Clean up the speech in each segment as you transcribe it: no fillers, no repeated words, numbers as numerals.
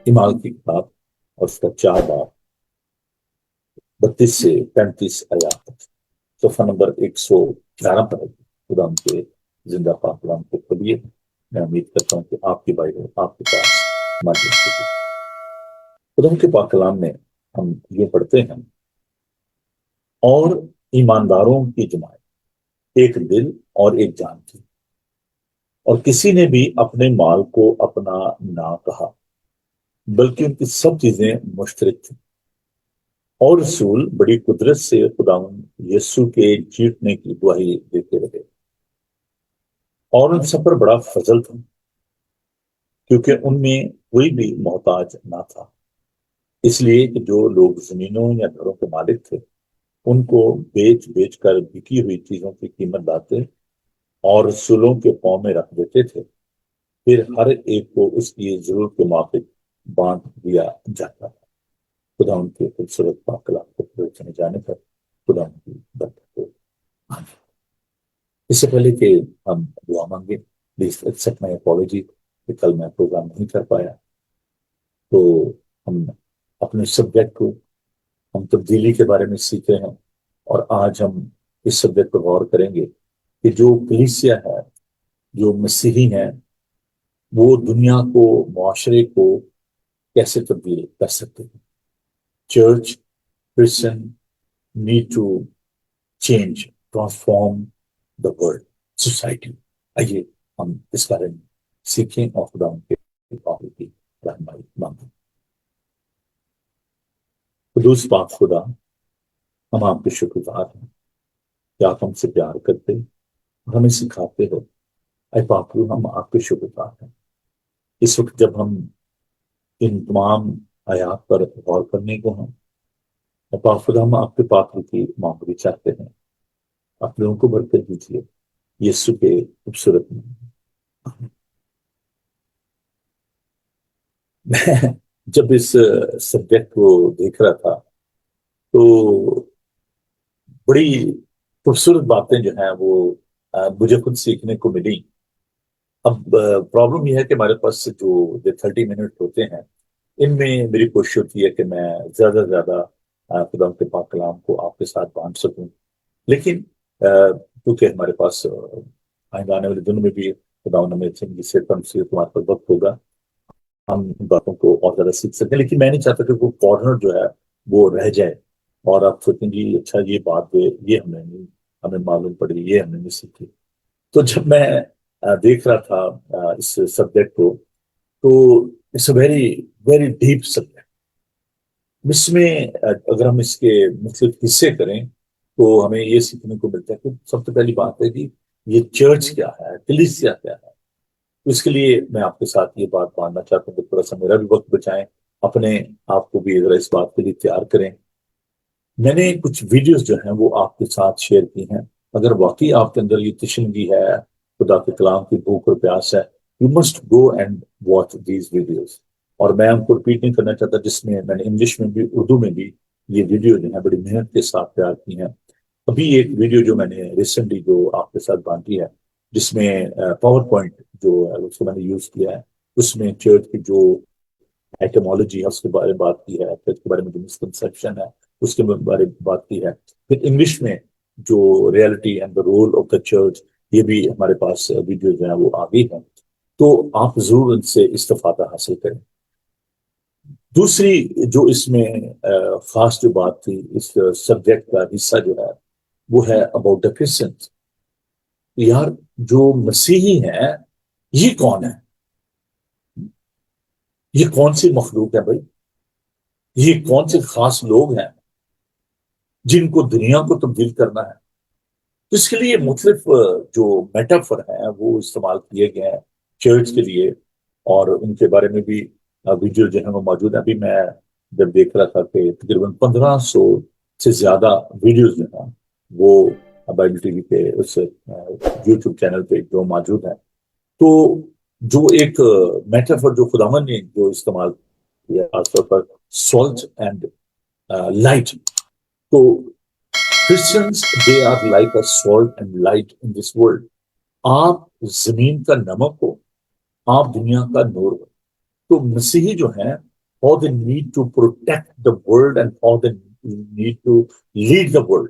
ایمال کی کتاب اور اس کا 4 باب 32 سے 35 آیات تک، صفحہ نمبر 111 پر خدا ان کے زندہ پاک کلام کو پڑھیے۔ میں امید کرتا ہوں کہ آپ کی بائبل آپ کے پاس موجود ہوگی۔ خدا کے پاک کلام میں ہم یہ پڑھتے ہیں، اور ایمانداروں کی جماعت ایک دل اور ایک جان تھی، اور کسی نے بھی اپنے مال کو اپنا نہ کہا، بلکہ ان کی سب چیزیں مشترک تھیں۔ اور رسول بڑی قدرت سے خداوند یسوع کے جیتنے کی گواہی دیتے رہے، اور ان سب پر بڑا فضل تھا، کیونکہ ان میں کوئی بھی محتاج نہ تھا، اس لیے کہ جو لوگ زمینوں یا گھروں کے مالک تھے ان کو بیچ بیچ کر بکی ہوئی چیزوں کی قیمت لاتے اور رسولوں کے پاؤں میں رکھ دیتے تھے، پھر ہر ایک کو اس کی ضرورت کے موافق بانٹ دیا جاتا ہے۔ خدا ان کے خوبصورت پاک کلام کو چنے جانے پر خدا ان کی برکت ہو۔ آمین۔ اس سے پہلے کہ ہم دعا مانگیں، پلیز ایکسپٹ مائی اپالوجی کہ کل میں پروگرام نہیں کر پایا۔ تو ہم اپنے سبجیکٹ کو ہم تبدیلی کے بارے میں سیکھ رہے ہیں، اور آج ہم اس سبجیکٹ پر غور کریں گے کہ جو کلیسیا ہے، جو مسیحی ہیں، وہ دنیا کو، معاشرے کو کیسے تبدیل کر سکتے ہیں۔ Church Christian need to change, transform the world, society. آئیے ہم اس بارے میں سیکھیں اور خدا ان کے پاک کی رہنمائی مانگیں۔ قدوس پاک خدا، ہم آپ کے شکر گزار ہیں کہ آپ ہم سے پیار کرتے اور ہمیں سکھاتے ہو۔ اے پاک روح، ہم آپ کے شکر گزار ہیں اس وقت جب ہم ان تمام آیات پر غور کرنے کو ہیں۔ اے پاک خدا، ہم آپ کے پاک روح کی معاملے چاہتے ہیں، آپ لوگوں کو برکت دیجیے یسوع کے خوبصورت نام میں۔ میں جب اس سبجیکٹ کو دیکھ رہا تھا تو بڑی خوبصورت باتیں جو ہیں وہ مجھے خود سیکھنے کو ملی۔ اب پرابلم یہ ہے کہ ہمارے پاس جو 30 منٹ ہوتے ہیں، ان میں میری کوشش ہوتی ہے کہ میں زیادہ سے زیادہ خدا کے پاک کلام کو آپ کے ساتھ بانٹ سکوں، لیکن کیونکہ ہمارے پاس آئندہ آنے والے دنوں میں بھی خدا ہمیں سے تمہارے پر وقت ہوگا، ہم ان باتوں کو اور زیادہ سیکھ سکتے ہیں، لیکن میں نہیں چاہتا کہ وہ کارنر جو ہے وہ رہ جائے اور آپ سوچیں جی اچھا یہ بات یہ ہمیں معلوم پڑی، یہ ہم نے نہیں سیکھی۔ تو جب میں دیکھ رہا تھا اس سبجیکٹ کو، تو it's a very very deep subject. اس میں اگر ہم اس کے مختلف حصے کریں تو ہمیں یہ سیکھنے کو ملتا ہے کہ سب سے پہلی بات ہے کہ یہ چرچ کیا ہے، کلیسیا کیا ہے۔ اس کے لیے میں آپ کے ساتھ یہ بات ماننا چاہتا ہوں کہ تھوڑا سا میرا بھی وقت بچائیں، اپنے آپ کو بھی ذرا اس بات کے لیے تیار کریں۔ میں نے کچھ ویڈیوز جو ہیں وہ آپ کے ساتھ شیئر کی ہیں۔ اگر واقعی آپ کے اندر یہ تشنگی ہے، خدا کے کلام کی بھوک اور پیاس ہے، you must go and watch these videos. اور میں ان کو ریپیٹ نہیں کرنا چاہتا، جس میں میں نے انگلش میں بھی اردو میں بھی یہ ویڈیو جو ہے بڑی محنت کے ساتھ تیار کی ہیں۔ ابھی ایک ویڈیو جو میں نے ریسنٹلی جو آپ کے ساتھ بانٹی ہے، جس میں پاور پوائنٹ جو ہے اس کو میں نے یوز کیا ہے، اس میں چرچ کی جو ایٹمالوجی ہے اس کے بارے میں بات کی ہے، پھر اس کے بارے میں جو مسکنسیپشن ہے اس کے بارے میں بات کی ہے، پھر انگلش میں جو reality and the role of the church, یہ بھی ہمارے پاس ویڈیو جو ہے وہ آگئی ہیں، تو آپ ضرور ان سے استفادہ حاصل کریں۔ دوسری جو اس میں خاص جو بات تھی، اس سبجیکٹ کا حصہ جو ہے وہ ہے اباؤٹ دا کرسچنز۔ یار جو مسیحی ہیں یہ کون ہے؟ یہ کون سی مخلوق ہے بھائی؟ یہ کون سے خاص لوگ ہیں جن کو دنیا کو تبدیل کرنا ہے؟ اس کے لیے مختلف جو میٹافر ہیں وہ استعمال کیے گئے ہیں چرچ کے لیے، اور ان کے بارے میں بھی ویڈیو جو ہے وہ موجود ہے۔ ابھی میں جب دیکھ رہا تھا کہ تقریباً 1500 سے زیادہ ویڈیوز جو ہیں وہ بائبل ٹی وی پہ، اس یوٹیوب چینل پہ جو موجود ہیں، تو جو ایک میٹافر جو خداوند نے جو استعمال کیا، خاص طور پر سالٹ اینڈ لائٹ، تو Christians, they are like a salt and light in this world. آپ زمین کا نمک ہو، آپ دنیا کا نور ہو۔ تو مسیحی جو ہیں how they need to protect the world and how they need to lead the world.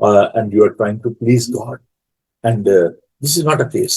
and you are trying to please God, and this is not a case.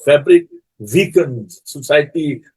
fabric weakens, society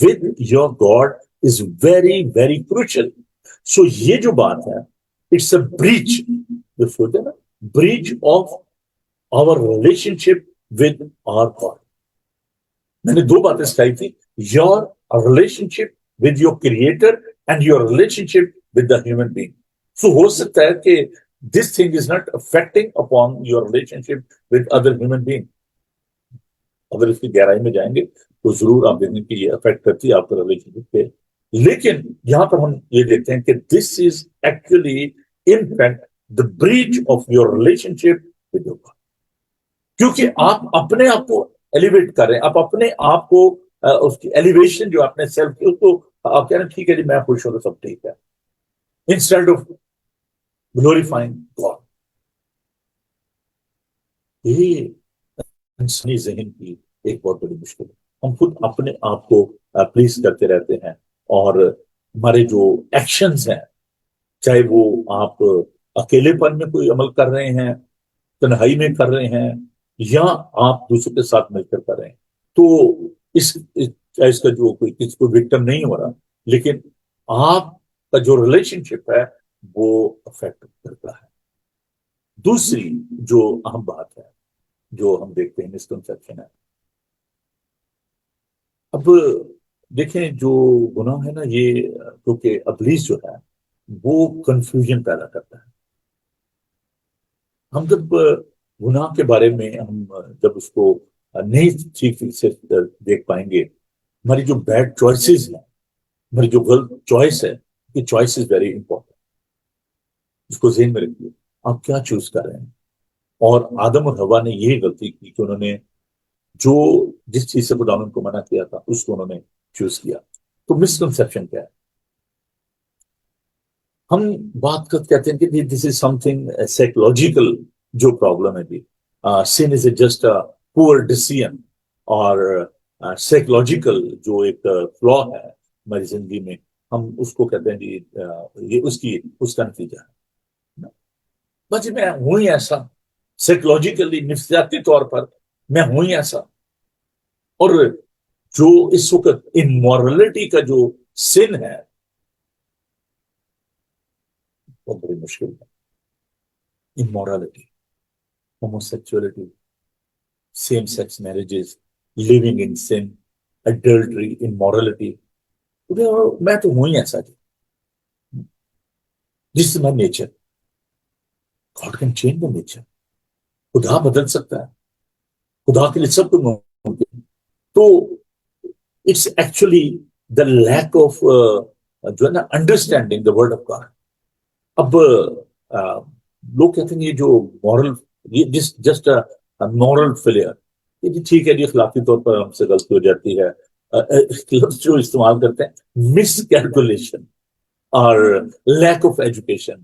with your God is very, very crucial. سو یہ جو بات ہے it's a breach, جو سوچتے ہیں نا، breach of our relationship with our God. میں نے دو باتیں سکھائی تھی، your relationship with your creator and your relationship with the human being. So ہو سکتا ہے کہ this thing is not affecting upon your relationship with other human being. اگر اس کی گہرائی میں جائیں گے تو ضرور آپ دیکھیں کہ یہ افیکٹ کرتی ہے آپ کا ریلیشن شپ پہ. لیکن یہاں پر ہم یہ دیکھتے ہیں کہ this is actually in fact the breach of your relationship with your God. کیونکہ آپ اپنے آپ کو ایلیویٹ کر رہے ہیں، آپ اپنے آپ کو اس کی ایلیویشن جو اپنے سیلف کی، اس کو آپ کہہ رہے ہیں ٹھیک ہے جی میں خوش ہوں تو سب ٹھیک ہے، انسٹیڈ آف گلوریفائنگ گاڈ. یہ انسانی ذہن کی ایک بہت بڑی مشکل ہے. ہم خود اپنے آپ کو پلیز کرتے رہتے ہیں، اور ہمارے جو ایکشنز ہیں، چاہے وہ آپ اکیلے پن میں کوئی عمل کر رہے ہیں، تنہائی میں کر رہے ہیں، یا آپ دوسروں کے ساتھ مل کر کر رہے ہیں، تو اس کا جو کوئی کسی کو وکٹم نہیں ہو رہا، لیکن آپ کا جو ریلیشن شپ ہے وہ افیکٹ کرتا ہے. دوسری جو اہم بات ہے جو ہم دیکھتے ہیں مسکنسیپشن ہے. اب دیکھیں جو گناہ ہے نا، یہ کیونکہ ابلیس جو ہے وہ کنفیوژن پیدا کرتا ہے. ہم جب گناہ کے بارے میں ہم جب اس کو نہیں ٹھیک سے دیکھ پائیں گے، ہماری جو بیڈ چوائسیز ہیں، ہماری جو غلط چوائس ہے، یہ چوائس از ویری امپورٹنٹ. اس کو ذہن میں رکھیے، آپ کیا چوز کر رہے ہیں. اور آدم اور حوا نے یہی غلطی کی کہ انہوں نے جو جس چیز سے خدا نے ان کو منع کیا تھا اس کو انہوں نے چوز کیا. تو مسکنسیپشن کیا ہے؟ ہم بات کہتے ہیں کہ this is some thing psychological جو پرابلم ہے جی. سن از جسٹ اے پور ڈیسیژن، اور سائیکولوجیکل جو ایک فلا ہے ہماری زندگی میں، ہم اس کو کہتے ہیں جی یہ اس کا نتیجہ ہے. بس میں ہوں ہی ایسا، سائیکولوجیکلی نفسیاتی طور پر میں ہوں ہی ایسا. اور جو اس وقت امورلٹی کا جو سن ہے وہ بڑی مشکل ہے. Immorality, homosexuality, same sex marriages, living in sin, adultery, immorality. میں تو ہوں ہی ایسا جی. جس میں nature, God can change the nature. خدا بدل سکتا ہے، خدا کے لیے سب کچھ ممکن. تو it's actually the lack of جو ہے نا understanding the word of God. اب لوگ کہتے ہیں یہ جو مورل، یہ جسٹ مورل فیلئر، یہ ٹھیک ہے جی اخلاقی طور پر ہم سے غلطی ہو جاتی ہے. لفظ جو استعمال کرتے ہیں مس کیلکولیشن اور لیک آف ایجوکیشن،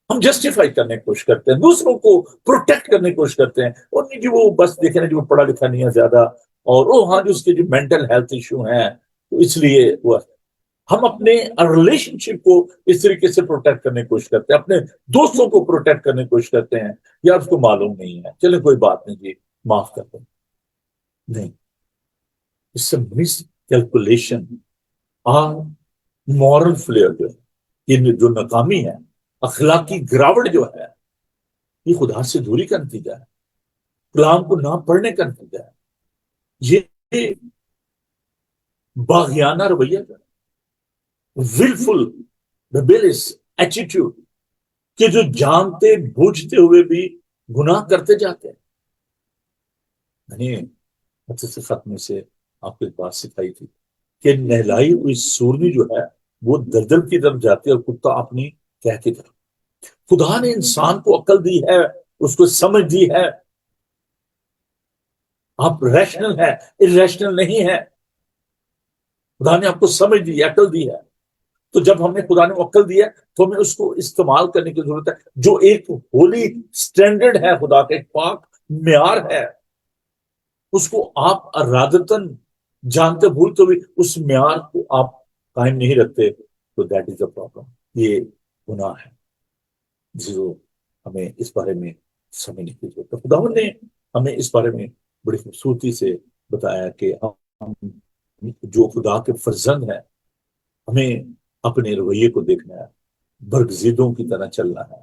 ہم جسٹیفائی کرنے کی کوشش کرتے ہیں، دوسروں کو پروٹیکٹ کرنے کی کوشش کرتے ہیں. اور نہیں جی وہ بس دیکھیں جو پڑھا لکھا نہیں ہے زیادہ، اور وہ ہاں جو اس کے جو مینٹل ہیلتھ ایشو ہیں تو اس لیے وہ ہم اپنے ریلیشن شپ کو اس طریقے سے پروٹیکٹ کرنے کی کوشش کرتے ہیں، اپنے دوستوں کو پروٹیکٹ کرنے کی کوشش کرتے ہیں. یا اس کو معلوم نہیں ہے، چلے کوئی بات نہیں جی معاف کر دیں. نہیں، اس سے مس کیلکولیشن اور مورل فلیئر جو ہے، یہ جو ناکامی ہے، اخلاقی گراوٹ جو ہے، یہ خدا سے دوری کا نتیجہ ہے، کلام کو نہ پڑھنے کا نتیجہ ہے. یہ باغیانہ رویہ کا، willful rebellious attitude کہ جو جانتے بوجھتے ہوئے بھی گناہ کرتے جاتے ہیں. میں نے حدیث ختم سے آپ کو ایک بات سکھائی تھی کہ نہلائی ہوئی سورنی جو ہے وہ دلدل کی طرف جاتی ہے اور کتا اپنی تہہ کی طرف. خدا نے انسان کو عقل دی ہے، اس کو سمجھ دی ہے. آپ ریشنل ہے، irrational نہیں ہے. خدا نے آپ کو سمجھ دی ہے، عقل دی ہے. تو جب ہم نے خدا نے عقل دی ہے تو ہمیں اس کو استعمال کرنے کی ضرورت ہے. جو ایک ہولی سٹینڈرڈ ہے، خدا کا ایک پاک معیار ہے، اس کو آپ ارادتاً جانتے بھولتے ہوئے اس معیار کو آپ قائم نہیں رکھتے تو دیٹ از اے پرابلم. یہ گناہ ہے جو ہمیں اس بارے میں سمجھنے کی ضرورت ہے. خدا نے ہمیں اس بارے میں بڑی خوبصورتی سے بتایا کہ ہم جو خدا کے فرزند ہیں، ہمیں اپنے رویے کو دیکھنا ہے. برگزیدوں کی طرح چلنا ہے.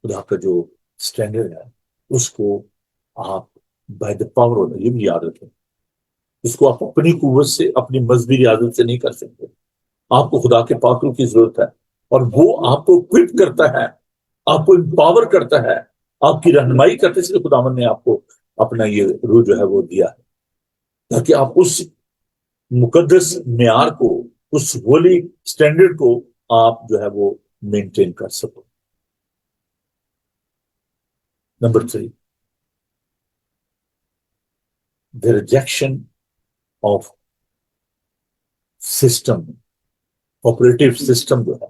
خدا کا جو اسٹینڈرڈ ہے اس کو آپ بائی دا پاور آف یہ بھی یاد رکھیں, اس کو آپ اپنی قوت سے, اپنی مذہبی ریاضت سے نہیں کر سکتے. آپ کو خدا کے پاکروں کی ضرورت ہے, اور وہ آپ کو اکوپ کرتا ہے, آپ کو امپاور کرتا ہے, آپ کی رہنمائی کرتے, اس لیے خداوند نے آپ کو اپنا یہ روح جو ہے وہ دیا ہے, تاکہ آپ اس مقدس معیار کو, اس ہولی اسٹینڈرڈ کو آپ جو ہے وہ مینٹین کر سکو. Number 3, the rejection of system, operative system جو ہے,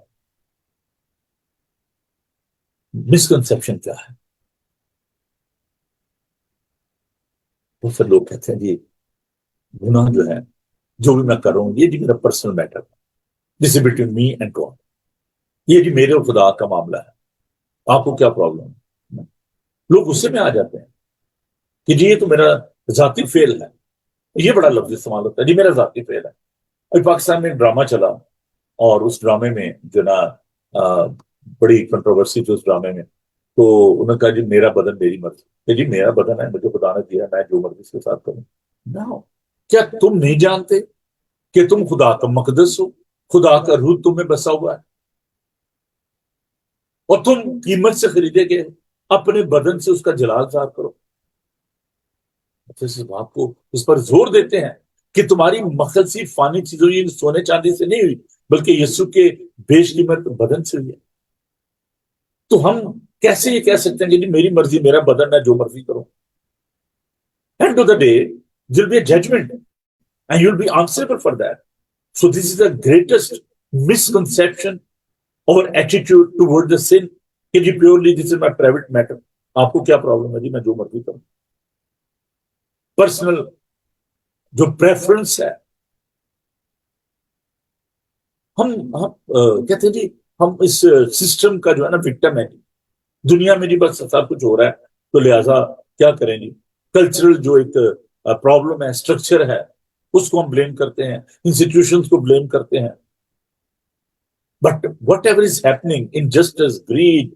مسکنسپشن کیا ہے. بہت سے لوگ کہتے ہیں جی گناہ جو ہے, جو بھی میں کر رہا ہوں یہ جی میرا پرسنل میٹر ہے, this is between me and God, یہ جی میرے اور خدا کا معاملہ ہے, آپ کو کیا پرابلم ہے. لوگ غصے میں آ جاتے ہیں کہ جی یہ تو میرا ذاتی فیل ہے. یہ بڑا لفظ استعمال ہوتا ہے, جی میرا ذاتی فیل ہے. ابھی پاکستان میں ایک ڈرامہ چلا, اور اس ڈرامے میں جو نا بڑی کنٹروورسی تھی اس ڈرامے میں. تو انہوں نے کہا جی میرا بدن میری مرضی, کہ جی میرا بدن ہے, مجھے خدا نے دیا, میں جو مرضی اس کے ساتھ کروں. نہ, کیا تم نہیں جانتے کہ تم خدا کا مقدس ہو, خدا کا روح تم میں بسا ہوا ہے, اور تم قیمت سے خریدے گئے, اپنے بدن سے اس کا جلال ظاہر کرو. اس بات کو اس پر زور دیتے ہیں کہ تمہاری مخلصی فانی چیزوں یہ سونے چاندی سے نہیں ہوئی, بلکہ یسوع کے بیش قیمت بدن سے ہوئی ہے. تو ہم کیسے یہ کہہ سکتے ہیں کہ جی میری مرضی, میرا بدن ہے, جو مرضی کرو. End of the day, there will be a judgment, and you will be answerable for that. So this is the greatest misconception or attitude toward the sin. کہ جی purely this is my private matter. آپ کو کیا problem ہے جی میں جو مرضی کروں. Personal جو پریفرنس ہے, ہم کہتے ہیں جی ہم اس سسٹم کا جو ہے نا وکٹم ہے. دنیا میں جی بس سب کچھ ہو رہا ہے, تو لہٰذا کیا کریں جی. کلچرل جو ایک پرابلم ہے, اسٹرکچر ہے, اس کو ہم بلیم کرتے ہیں, انسٹیٹیوشنز کو بلیم کرتے ہیں. But whatever is happening, injustice, greed,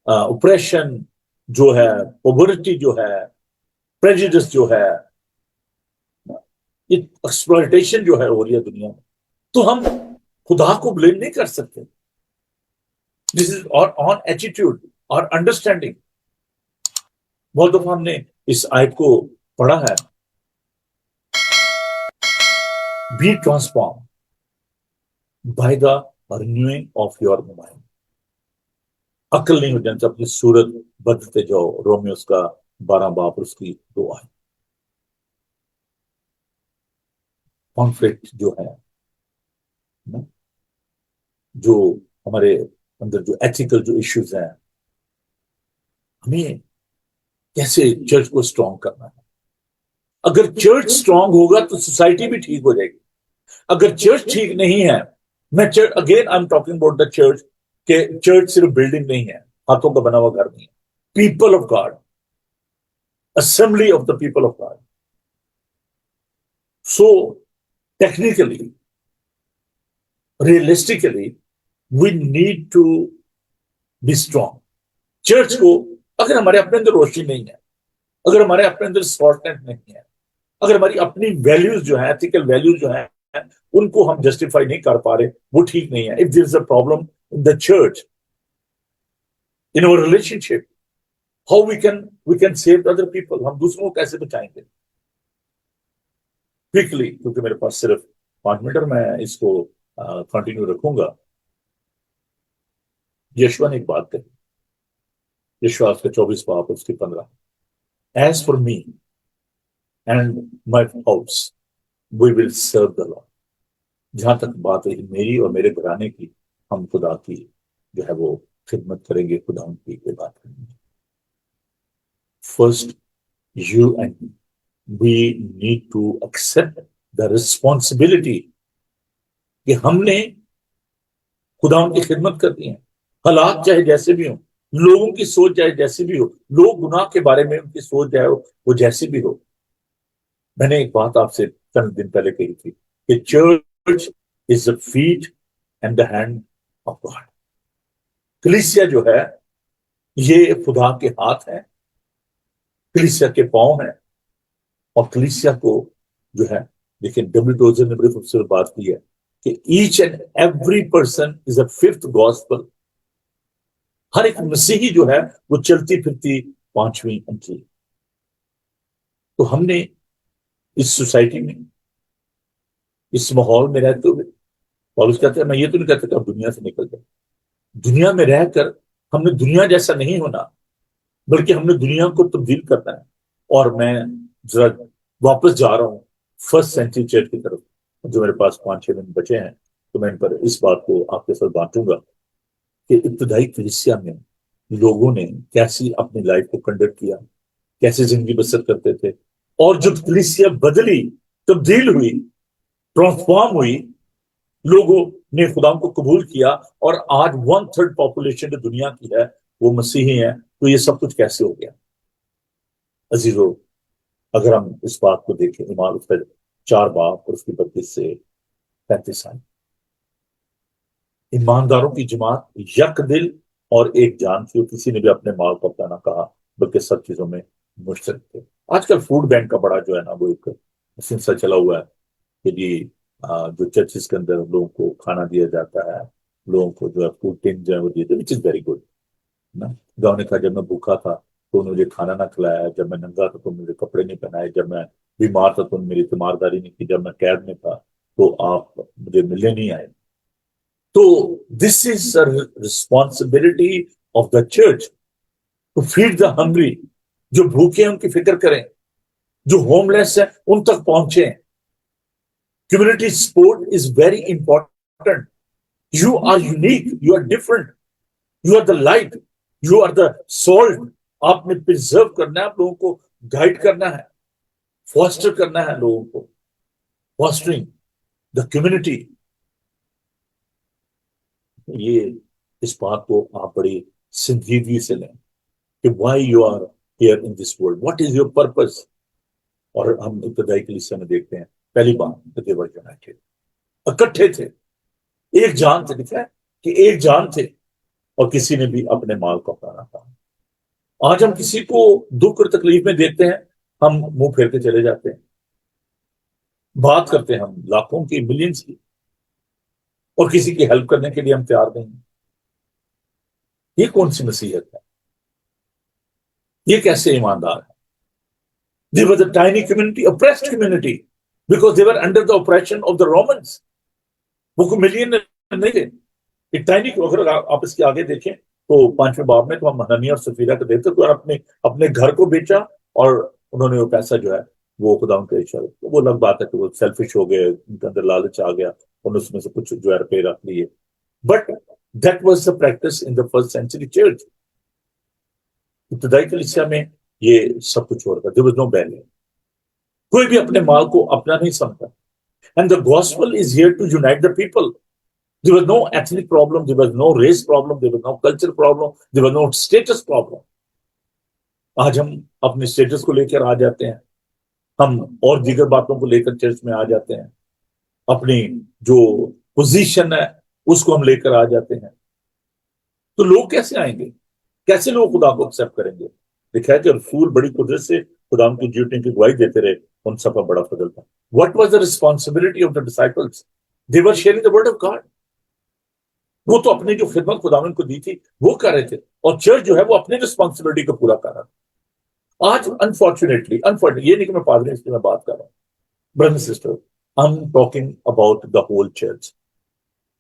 oppression جو ہے, پاورٹی جو ہے, پریجوڈس جو ہے, ایکسپلائٹیشن جو ہے ہو رہی ہے دنیا میں, تو ہم خدا کو بلیم نہیں کر سکتے. دس از آن ایٹیٹیوڈ اور انڈرسٹینڈنگ. بہت دفعہ ہم نے اس آیت کو پڑھا ہے, be transform by the renewing of your mind. عقل نہیں ہو جانے سے اپنی صورت بدلتے جاؤ. رومیوس کا 12 باب اس کی 2 آیت. کانفلکٹ جو ہے, جو ہمارے اندر جو ایتھیکل جو ایشوز ہیں, ہمیں کیسے چرچ کو اسٹرانگ کرنا ہے. اگر چرچ اسٹرانگ ہوگا تو سوسائٹی بھی ٹھیک ہو جائے گی. اگر چرچ ٹھیک نہیں ہے, میں again I am talking about the church, کہ چرچ صرف بلڈنگ نہیں ہے, ہاتھوں کا بنا ہوا گھر نہیں ہے. People of God, assembly of the people of God. So technically, realistically, we need to be strong. Church کو اگر ہمارے اپنے اندر روشنی نہیں ہے, اگر ہمارے اپنے اندر سپورٹنٹ نہیں ہے, اگر ہماری اپنی ویلیوز جو ہیں, ایتھیکل ویلیوز جو ہیں, ان کو ہم جسٹیفائی نہیں کر پا رہے, وہ ٹھیک نہیں ہے. If there is a problem in the church, in our relationship, how we can save other people. ہم دوسروں کو کیسے بچائیں گے. کوئکلی, کیونکہ میرے پاس صرف 5 منٹ, میں اس کو کنٹینیو رکھوں گا. یشوا نے ایک بات کہی, یشوا اس کا 24 باب اس کی 15, as for me and my house we will serve the lord. جہاں تک بات ہے میری اور میرے گھرانے کی, ہم خدا کی جو ہے وہ خدمت کریں گے, خدا ان کی بات کریں گے. First, you and we need to accept the responsibility کہ ہم نے خدا ان کی خدمت کرنی ہے. حالات چاہے جیسے بھی ہوں, لوگوں کی سوچ چاہے جیسی بھی ہو, لوگ گناہ کے بارے میں ان کی سوچ چاہے وہ جیسی بھی ہو. میں نے ایک بات آپ سے چند دن پہلے کہی تھی کہ church is the feet and the hand of God. کلیسیا جو ہے یہ خدا کے ہاتھ ہے، کلیسیا کے پاؤں ہیں، اور کلیسیا کو جو ہے، لیکن ڈبلیو ٹوزر نے بڑی خوبصورت بات کی ہے کہ each and every person is a fifth gospel. ہر ایک مسیحی جو ہے وہ چلتی پھرتی پانچویں انجیل. تو ہم نے اس سوسائٹی میں، اس ماحول میں رہتے ہوئے، پالوس کہتے ہیں میں یہ تو نہیں کہتا کہ آپ دنیا سے نکل جائیں. دنیا میں رہ کر ہم نے دنیا جیسا نہیں ہونا، بلکہ ہم نے دنیا کو تبدیل کرنا ہے. اور میں ذرا واپس جا رہا ہوں فرسٹ سینچری چرچ کی طرف، جو میرے پاس 5-6 دن بچے ہیں، تو میں ان پر اس بات کو آپ کے ساتھ بانٹوں گا کہ ابتدائی کلیسیا میں لوگوں نے کیسی اپنی لائف کو کنڈکٹ کیا، کیسے زندگی بسر کرتے تھے. اور جب کلیسیا بدلی، تبدیل ہوئی، ٹرانسفارم ہوئی، لوگوں نے خدا کو قبول کیا، اور آج 1/3 پاپولیشن جو دنیا کی ہے وہ مسیحی ہیں، تو یہ سب کچھ کیسے ہو گیا؟ عزیزو، اگر ہم اس بات کو دیکھیں، ایمان اس کا 4 باب اور اس کی 32 سے 35 آئے. ایمانداروں کی جماعت یک دل اور ایک جان تھی، اور کسی نے بھی اپنے مال کو اپنا نہ کہا، بلکہ سب چیزوں میں مشترک تھے. آج کل فوڈ بینک کا بڑا جو ہے نا وہ ایک سلسلہ چلا ہوا ہے کہ جی جو چرچز کے اندر لوگوں کو کھانا دیا جاتا ہے، لوگوں کو جو ہے فوڈ ٹن جو ہے وہ دیے جاتے، وچ از ویری گڈ نا. گاؤں نے کہا جب میں بھوکا تھا تو انہوں نے مجھے کھانا نہ کھلایا، جب میں ننگا تھا تو مجھے کپڑے نہیں پہنائے، جب میں بیمار تھا تو میری تیمارداری نہیں کی، جب میں قید میں تھا تو آپ مجھے ملنے نہیں آئے. تو this is responsibility of the church to feed the hungry. جو بھوکے ہیں ان کی فکر کریں، جو ہوم لیس ہیں ان تک پہنچیں. Community support is very important. You are unique, you are different, you are the light, you are the salt. آپ نے پرزرو کرنا ہے، آپ لوگوں کو گائیڈ کرنا ہے، فاسٹر کرنا ہے لوگوں کو، فاسٹرنگ دا کمیونٹی. یہ اس بات کو آپ بڑی سنجیدگی سے لیں کہ why you are here in this world, what is your purpose. اور ہم ابتدائی کلیسیا میں دیکھتے ہیں پہلی بات they were united، اکٹھے تھے، ایک جان تھے. لکھا ہے کہ ایک جان تھے اور کسی نے بھی اپنے مال کو اپنا نہ کہا. آج ہم کسی کو دکھ اور تکلیف میں دیکھتے ہیں، ہم منہ پھیر کے چلے جاتے ہیں. بات کرتے ہیں ہم لاکھوں کی، ملینز کی، اور کسی کی ہیلپ کرنے کے لیے ہم تیار نہیں ہیں. یہ کون سی نصیحت ہے؟ یہ کیسے ایماندار ہے؟ They were the tiny community, oppressed community, because they were under the oppression of the Romans. وہ کوئی ملین نہیں تھے. ایک ٹائنی، اگر آپ اس کے آگے دیکھیں تو 5ویں باب میں تو ہم حنانیہ اور سفیرہ کو دیکھتے تو اپنے گھر کو بیچا، اور انہوں نے وہ پیسہ جو ہے وہ خدا ان کے اشارے. وہ الگ بات ہے کہ وہ سیلفش ہو گئے، ان کے اندر لالچ آ گیا، اور اس میں سے کچھ جو ہے روپے رکھ لیے. But that was the practice in the first century church. ابتدائی کلیسیا میں یہ سب کچھ ہو رہا تھا. there was no barrier. کوئی بھی اپنے مال کو اپنا نہیں سمجھتا. and the gospel is here to unite the people. There was no ethnic problem, there was no race problem, there was no culture problem, there was no status problem. آج ہم اپنے اسٹیٹس کو لے کر آ جاتے ہیں، ہم اور دیگر باتوں کو لے کر چرچ میں آ جاتے ہیں، اپنی جو پوزیشن ہے اس کو ہم لے کر آ جاتے ہیں. تو لوگ کیسے آئیں گے؟ کیسے لوگ خدا کو ایکسپٹ کریں گے؟ لکھا ہے کہ رسول بڑی قدرت سے خدا ان کی ڈیوٹی کی گواہی دیتے رہے، ان سب کا بڑا فضل تھا. What was the responsibility of the disciples? They were sharing the word of God. وہ تو اپنی جو خدمت خداوند کو دی تھی وہ کر رہے تھے، اور چرچ جو ہے وہ اپنی رسپانسبلٹی کو پورا کر رہا تھا. آج انفارچونیٹلی یہ نہیں کہ میں پادری اس کی میں بات کر رہا ہوں، برادر sister, I'm talking about the whole church.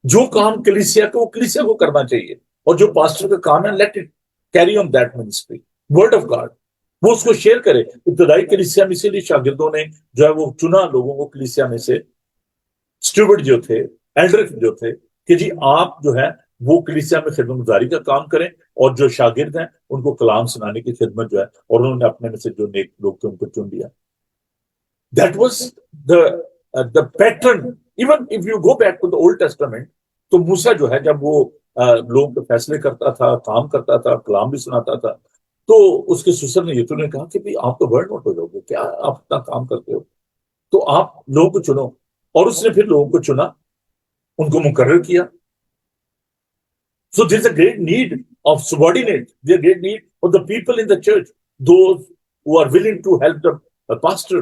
جو کام کلیسیا کو کلیسیا کو کرنا چاہیے، اور جو پاسٹر کا کام ہے let it carry on that ministry, word of God. وہ اس کو شیئر کرے. ابتدائی کلیسیا میں اسی لیے شاگردوں نے جو ہے وہ چنا لوگوں کو کلیسیا میں سے، اسٹیورڈ جو تھے، ایلڈر جو تھے، کہ جی آپ جو ہے وہ کلیسیا میں خدمت گزاری کا کام کریں، اور جو شاگرد ہیں ان کو کلام سنانے کی خدمت جو ہے، اور انہوں نے اپنے میں سے جو نیک لوگ تھے ان کو چن لیا. That was the pattern. Even if you go back to the Old Testament, تو موسیٰ جو ہے جب وہ لوگوں کے فیصلے کرتا تھا، کام کرتا تھا، کلام بھی سناتا تھا، تو اس کے سسر نے یہ کہا کہ آپ تو برن آؤٹ ہو جاؤ گے، کیا آپ اتنا کام کرتے ہو، تو آپ لوگوں کو چنو. اور اس نے پھر لوگوں کو چنا، ان کو مقرر کیا. So there's a great need of subordinates. There's a great need of the people in the church, those who are willing to help the pastor.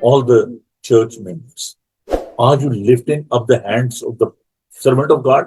all the church members, are you lifting up the hands of the servant of God?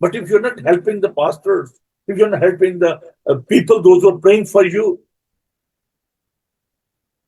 But if you're not helping the pastors, if you're not helping the people, those who are praying for you,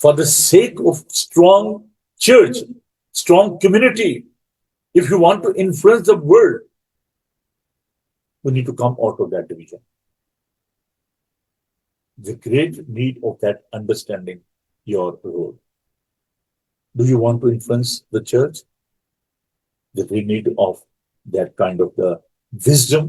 For the sake of strong church, strong community, if you want to influence the world, we need to come out of that division. The great need of that understanding your role. Do you want to influence the church? The great need of that kind of the wisdom.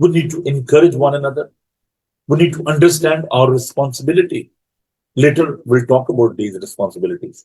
We need to encourage one another. We need to understand our responsibility. Later we'll talk about these responsibilities.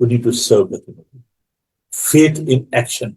We need to serve the community. Faith in action.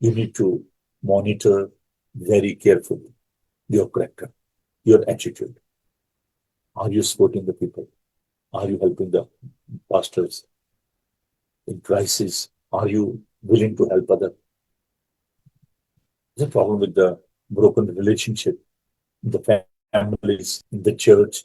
you need to monitor very carefully your character, your attitude. Are you supporting the people? Are you helping the pastors in crisis? Are you willing to help others? There's a problem with the broken relationship in the families, in the church.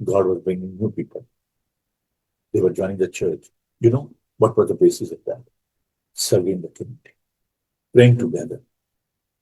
God was bringing new people. They were joining the church. You know what was the basis of that? Serving the community, praying together.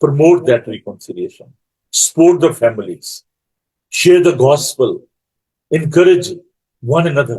promote that reconciliation, support the families, share the gospel, encourage one another.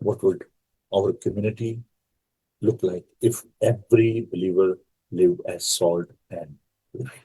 What would our community look like if every believer lived as salt and light?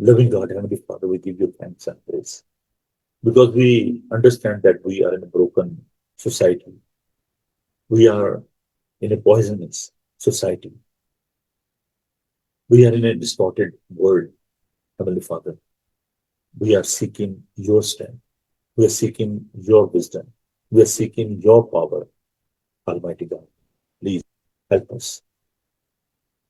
Loving God, Heavenly Father, we give you thanks and praise because we understand that we are in a broken society. We are in a poisonous society. We are in a distorted world, Heavenly Father. We are seeking your strength. We are seeking your wisdom. We are seeking your power, Almighty God. Please help us.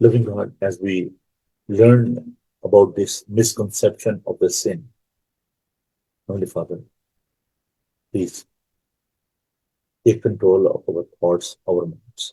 Living God, as we learn about this misconception of the sin, Heavenly Father, please take control of our thoughts, our minds.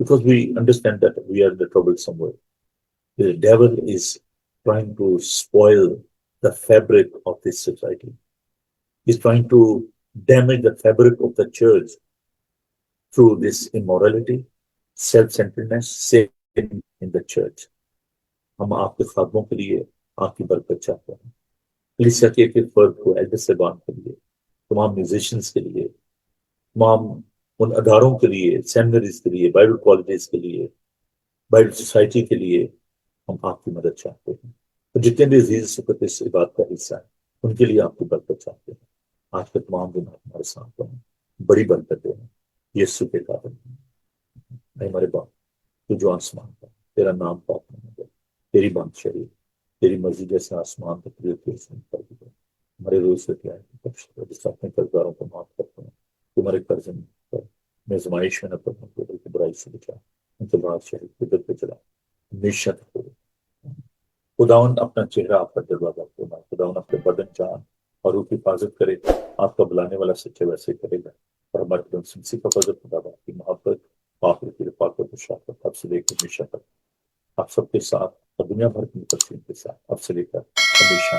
Because we understand that we are in the trouble somewhere. The devil is trying to spoil the fabric of this society. He's trying to damage the fabric of the church through this immorality, self-centeredness, sin in the church. ہم آپ کے خادموں کے لیے آپ کی برکت چاہتے ہیں، کلیسیا کے ایک فرد کو، ایلڈر صاحبان کے لیے، تمام میوزیشنز کے لیے، تمام ان اداروں کے لیے، سیمنریز کے لیے، بائبل کالجز کے لیے، بائبل سوسائٹی کے لیے ہم آپ کی مدد چاہتے ہیں، اور جتنے بھی عزیز سکت اس بات کا حصہ ہیں ان کے لیے آپ کی برکت چاہتے ہیں۔ آج کے تمام دن آپ ہمارے ساتھ ہیں، بڑی برکتیں ہیں یسوع کے کارن۔ اے ہمارے باپ تو جو آسمان کا، تیرا نام پاک ہونا جائے، تیری بادشاہی، تیری مرضی جیسے آسمان کا پریت کے اسم پر بھی ہو۔ ہمارے روز سے کیا ہے بخش دو، جس اپنے قرضداروں کو معاف کرتے ہیں، تمہارے قرض میں کر میں آزمائش میں نہ پڑھوں تو بلکہ برائی سے بچا، ان کے بادشاہی قدرت پہ چلا ہمیشہ تک ہو۔ خداوند اپنا چہرہ آپ کا دروازہ کھولا، خداوند اپنے بدن جان اور روح کی حفاظت کرے، آپ کا بلانے والا سچے ویسے کرے گا، اور ہمارے خدا سنسی کا فضل، خدا باپ کی محبت، آخر کی رفاقت و شفقت اب سے لے کر ہمیشہ تک آپ سب کے ساتھ اور دنیا بھر کی مقدسین کے ساتھ اب سے لے کر ہمیشہ